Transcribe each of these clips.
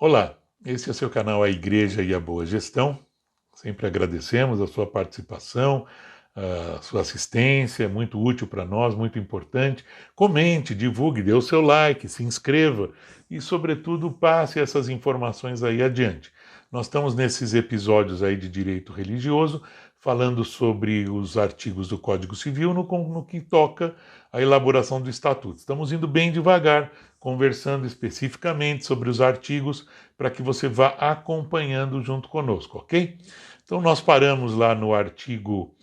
Olá, esse é o seu canal A Igreja e a Boa Gestão. Sempre agradecemos a sua participação, a sua assistência, é muito útil para nós, muito importante. Comente, divulgue, dê o seu like, se inscreva e, sobretudo, passe essas informações aí adiante. Nós estamos nesses episódios aí de direito religioso, falando sobre os artigos do Código Civil no que toca à elaboração do Estatuto. Estamos indo bem devagar, conversando especificamente sobre os artigos para que você vá acompanhando junto conosco, ok? Então nós paramos lá no artigo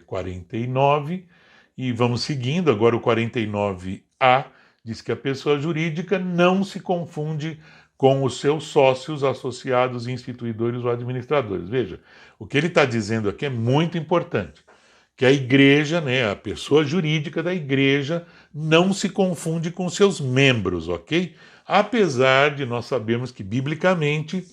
49 e vamos seguindo. Agora o 49A diz que a pessoa jurídica não se confunde com os seus sócios, associados, instituidores ou administradores. Veja, o que ele está dizendo aqui é muito importante, que a igreja, né, a pessoa jurídica da igreja, não se confunde com seus membros, ok? Apesar de nós sabermos que, biblicamente,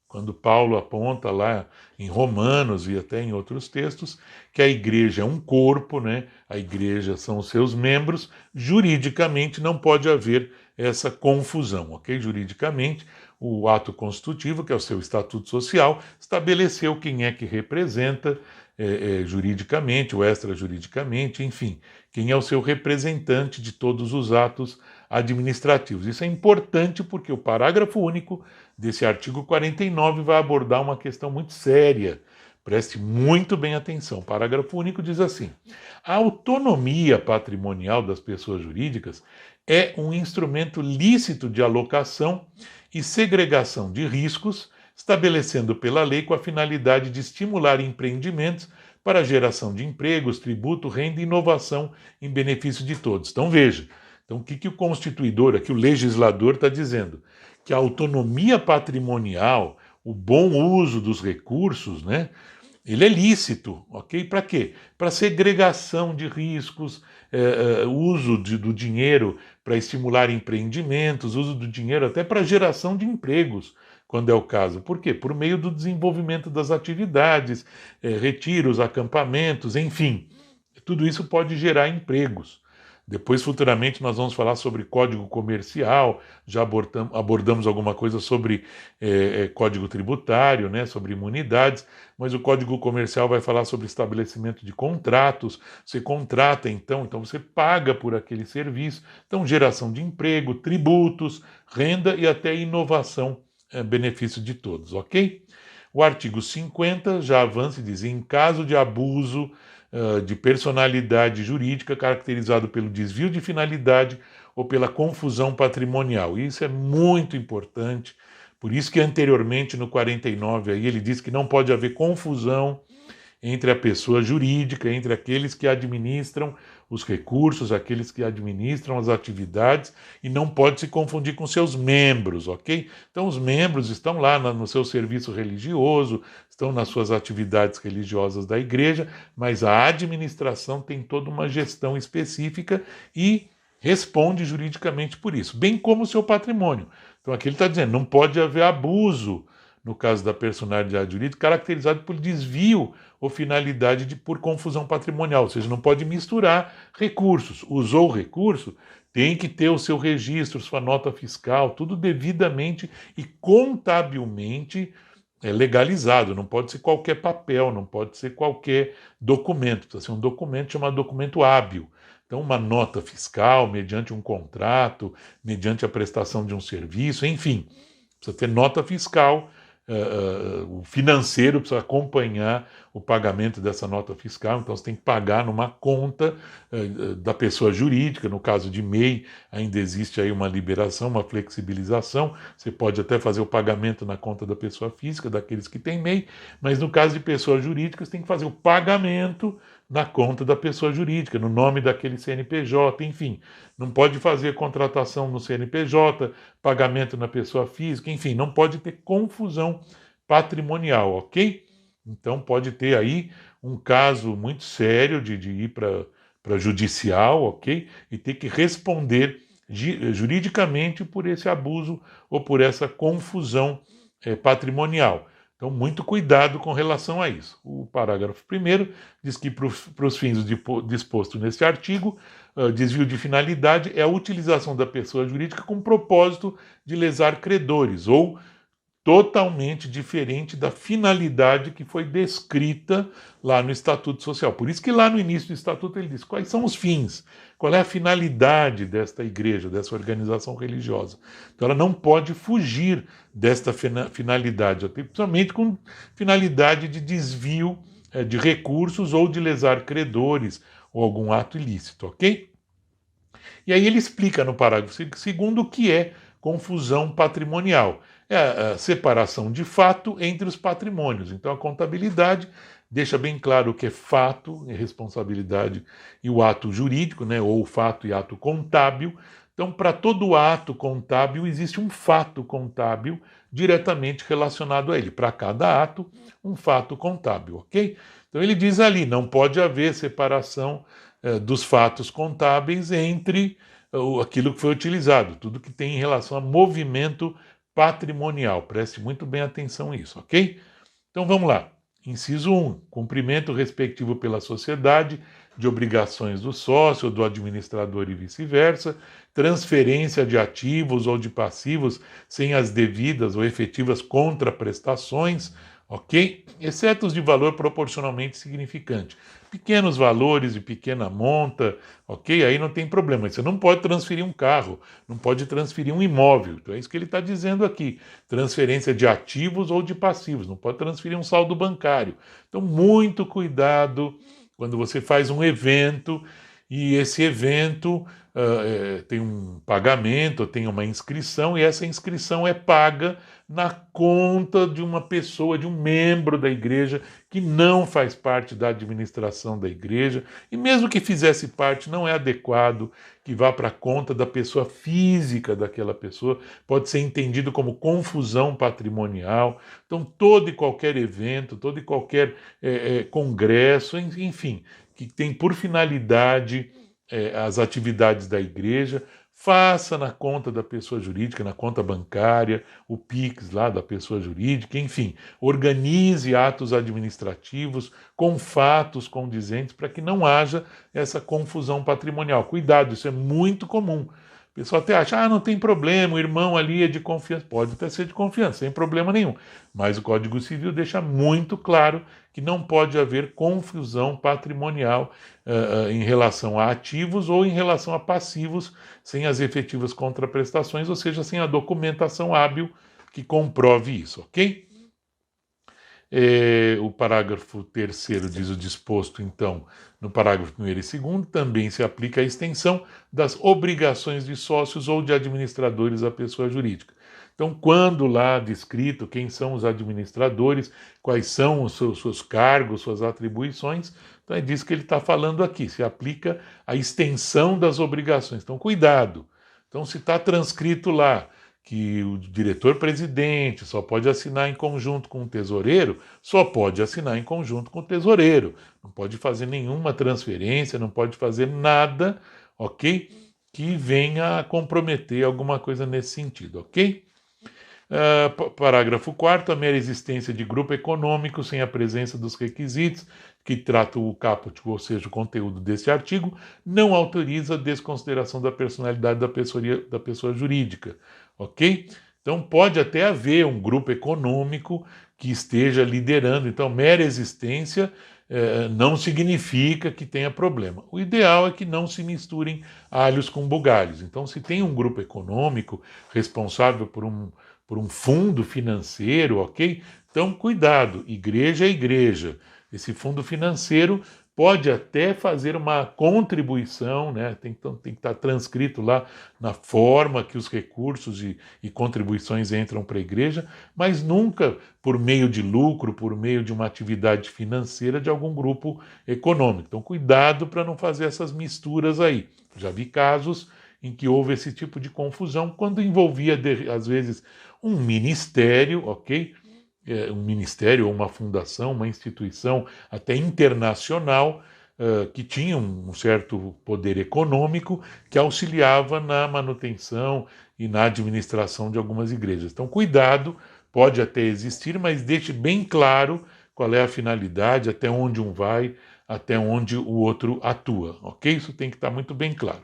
quando Paulo aponta lá em Romanos e até em outros textos, que a igreja é um corpo, né? A igreja são os seus membros, juridicamente não pode haver essa confusão, ok? Juridicamente, o ato constitutivo, que é o seu estatuto social, estabeleceu quem é que representa juridicamente ou extrajuridicamente, enfim, quem é o seu representante de todos os atos administrativos. Isso é importante porque o parágrafo único desse artigo 49 vai abordar uma questão muito séria. Preste muito bem atenção. O parágrafo único diz assim: a autonomia patrimonial das pessoas jurídicas é um instrumento lícito de alocação e segregação de riscos, estabelecendo pela lei com a finalidade de estimular empreendimentos para a geração de empregos, tributo, renda e inovação em benefício de todos. Então veja, então o que o constituidor, aqui o legislador está dizendo? Que a autonomia patrimonial, o bom uso dos recursos, né, ele é lícito, ok? Para quê? Para segregação de riscos, uso do dinheiro para estimular empreendimentos, uso do dinheiro até para geração de empregos, quando é o caso. Por quê? Por meio do desenvolvimento das atividades, retiros, acampamentos, enfim. Tudo isso pode gerar empregos. Depois, futuramente, nós vamos falar sobre código comercial, já abordamos alguma coisa sobre código tributário, né, sobre imunidades, mas o código comercial vai falar sobre estabelecimento de contratos. Você contrata, então você paga por aquele serviço. Então, geração de emprego, tributos, renda e até inovação, benefício de todos, ok? O artigo 50 já avança e diz: em caso de abuso de personalidade jurídica caracterizado pelo desvio de finalidade ou pela confusão patrimonial. Isso é muito importante. Por isso que anteriormente, no 49, aí, ele diz que não pode haver confusão entre a pessoa jurídica, entre aqueles que administram os recursos, aqueles que administram as atividades, e não pode se confundir com seus membros, ok? Então, os membros estão lá no seu serviço religioso, estão nas suas atividades religiosas da igreja, mas a administração tem toda uma gestão específica e responde juridicamente por isso, bem como o seu patrimônio. Então, aqui ele está dizendo, não pode haver abuso no caso da personalidade jurídica, caracterizado por desvio ou finalidade por confusão patrimonial, ou seja, não pode misturar recursos. Usou o recurso, tem que ter o seu registro, sua nota fiscal, tudo devidamente e contabilmente legalizado. Não pode ser qualquer papel, não pode ser qualquer documento. Precisa ser um documento chamado documento hábil. Então, uma nota fiscal, mediante um contrato, mediante a prestação de um serviço, enfim, precisa ter nota fiscal. O financeiro precisa acompanhar o pagamento dessa nota fiscal, então você tem que pagar numa conta da pessoa jurídica. No caso de MEI, ainda existe aí uma liberação, uma flexibilização, você pode até fazer o pagamento na conta da pessoa física, daqueles que têm MEI, mas no caso de pessoa jurídica, você tem que fazer o pagamento na conta da pessoa jurídica, no nome daquele CNPJ, enfim. Não pode fazer contratação no CNPJ, pagamento na pessoa física, enfim, não pode ter confusão patrimonial, ok? Então pode ter aí um caso muito sério de ir para judicial, ok? E ter que responder juridicamente por esse abuso ou por essa confusão patrimonial. Então, muito cuidado com relação a isso. O parágrafo 1º diz que, para os fins disposto neste artigo, desvio de finalidade é a utilização da pessoa jurídica com propósito de lesar credores, ou totalmente diferente da finalidade que foi descrita lá no Estatuto Social. Por isso que lá no início do Estatuto ele diz quais são os fins, qual é a finalidade desta igreja, dessa organização religiosa. Então ela não pode fugir desta finalidade, principalmente com finalidade de desvio de recursos ou de lesar credores ou algum ato ilícito, ok? E aí ele explica no parágrafo 2º o que é confusão patrimonial. É a separação de fato entre os patrimônios. Então a contabilidade deixa bem claro o que é fato, responsabilidade e o ato jurídico, né, ou fato e ato contábil. Então, para todo ato contábil, existe um fato contábil diretamente relacionado a ele. Para cada ato, um fato contábil, ok? Então ele diz ali, não pode haver separação dos fatos contábeis entre aquilo que foi utilizado, tudo que tem em relação a movimento patrimonial. Preste muito bem atenção nisso, ok? Então vamos lá. Inciso 1. Cumprimento respectivo pela sociedade de obrigações do sócio ou do administrador e vice-versa. Transferência de ativos ou de passivos sem as devidas ou efetivas contraprestações, ok? Exceto os de valor proporcionalmente significante. Pequenos valores de pequena monta, ok? Aí não tem problema. Você não pode transferir um carro, não pode transferir um imóvel. Então é isso que ele está dizendo aqui. Transferência de ativos ou de passivos. Não pode transferir um saldo bancário. Então, muito cuidado quando você faz um evento e esse evento tem um pagamento, tem uma inscrição, e essa inscrição é paga na conta de uma pessoa, de um membro da igreja que não faz parte da administração da igreja, e mesmo que fizesse parte, não é adequado que vá para a conta da pessoa física daquela pessoa, pode ser entendido como confusão patrimonial. Então, todo e qualquer evento, todo e qualquer congresso, enfim, que tem por finalidade as atividades da igreja, faça na conta da pessoa jurídica, na conta bancária, o PIX lá da pessoa jurídica, enfim, organize atos administrativos com fatos condizentes para que não haja essa confusão patrimonial. Cuidado, isso é muito comum. O pessoal até acha, não tem problema, o irmão ali é de confiança. Pode até ser de confiança, sem problema nenhum. Mas o Código Civil deixa muito claro que não pode haver confusão patrimonial em relação a ativos ou em relação a passivos sem as efetivas contraprestações, ou seja, sem a documentação hábil que comprove isso, ok? O parágrafo 3º diz o disposto, então, no parágrafo 1º e 2º, também se aplica a extensão das obrigações de sócios ou de administradores à pessoa jurídica. Então, quando lá descrito quem são os administradores, quais são os seus cargos, suas atribuições, então é disso que ele está falando aqui, se aplica a extensão das obrigações. Então, cuidado. Então, se está transcrito lá que o diretor-presidente só pode assinar em conjunto com o tesoureiro, só pode assinar em conjunto com o tesoureiro. Não pode fazer nenhuma transferência, não pode fazer nada, ok? Que venha a comprometer alguma coisa nesse sentido, ok? Parágrafo 4º, a mera existência de grupo econômico sem a presença dos requisitos que trata o caput, ou seja, o conteúdo deste artigo, não autoriza a desconsideração da personalidade da pessoa jurídica, ok? Então pode até haver um grupo econômico que esteja liderando, então mera existência não significa que tenha problema. O ideal é que não se misturem alhos com bugalhos. Então se tem um grupo econômico responsável por um fundo financeiro, ok? Então, cuidado, igreja é igreja. Esse fundo financeiro pode até fazer uma contribuição, né? Tem que estar transcrito lá na forma que os recursos e contribuições entram para a igreja, mas nunca por meio de lucro, por meio de uma atividade financeira de algum grupo econômico. Então, cuidado para não fazer essas misturas aí. Já vi casos em que houve esse tipo de confusão quando envolvia, às vezes, um ministério, ok? Um ministério ou uma fundação, uma instituição até internacional que tinha um certo poder econômico que auxiliava na manutenção e na administração de algumas igrejas. Então, cuidado, pode até existir, mas deixe bem claro qual é a finalidade, até onde um vai, até onde o outro atua, ok? Isso tem que estar muito bem claro.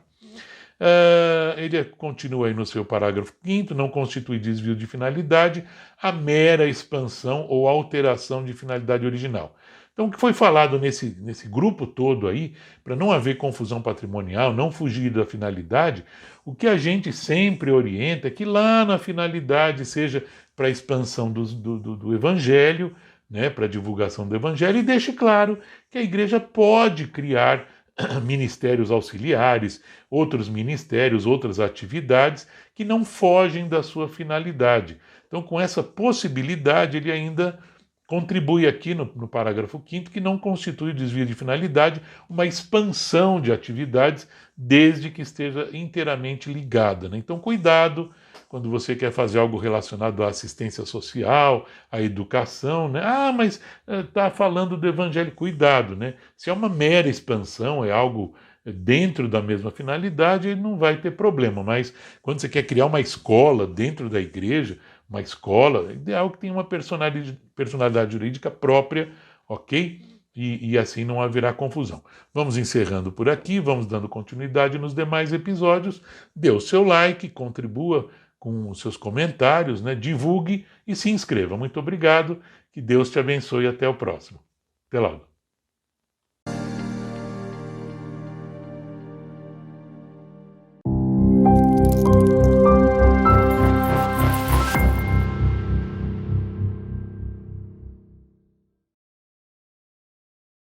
Ele continua aí no seu parágrafo 5º, não constitui desvio de finalidade a mera expansão ou alteração de finalidade original. Então, o que foi falado nesse grupo todo aí, para não haver confusão patrimonial, não fugir da finalidade, o que a gente sempre orienta é que lá na finalidade seja para a expansão do evangelho, né, para a divulgação do evangelho, e deixe claro que a igreja pode criar ministérios auxiliares, outros ministérios, outras atividades que não fogem da sua finalidade. Então, com essa possibilidade, ele ainda contribui aqui no parágrafo 5º que não constitui desvio de finalidade uma expansão de atividades desde que esteja inteiramente ligada, né? Então, cuidado quando você quer fazer algo relacionado à assistência social, à educação, né? Mas está falando do evangelho, cuidado, né? Se é uma mera expansão, é algo dentro da mesma finalidade, ele não vai ter problema. Mas quando você quer criar uma escola dentro da igreja, uma escola, é ideal que tenha uma personalidade jurídica própria, ok? E assim não haverá confusão. Vamos encerrando por aqui, vamos dando continuidade nos demais episódios. Dê o seu like, contribua com os seus comentários, né? Divulgue e se inscreva. Muito obrigado, que Deus te abençoe e até o próximo. Até logo.